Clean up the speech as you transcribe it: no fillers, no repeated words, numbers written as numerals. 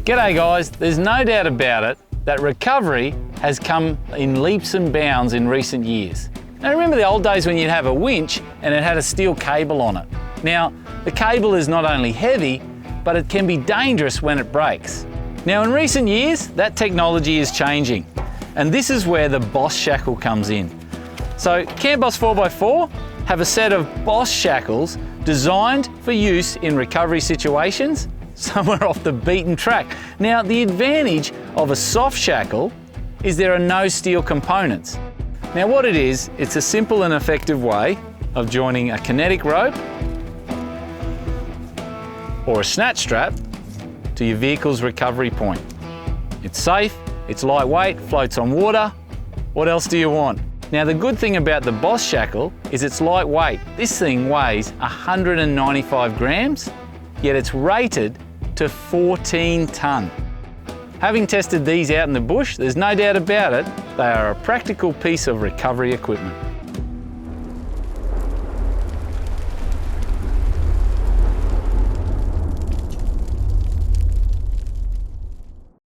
G'day guys, there's no doubt about it that recovery has come in leaps and bounds in recent years. Now remember the old days when you'd have a winch and it had a steel cable on it. Now the cable is not only heavy, but it can be dangerous when it breaks. Now in recent years, that technology is changing, and this is where the Boss Shackle comes in. So Carebus 4x4 have a set of Boss Shackles designed for use in recovery situations somewhere off the beaten track. Now the advantage of a soft shackle is there are no steel components. Now what it is, it's a simple and effective way of joining a kinetic rope or a snatch strap to your vehicle's recovery point. It's safe, it's lightweight, floats on water. What else do you want? Now the good thing about the Boss Shackle is it's lightweight. This thing weighs 195 grams, yet it's rated to 14 tonne. Having tested these out in the bush, there's no doubt about it, they are a practical piece of recovery equipment.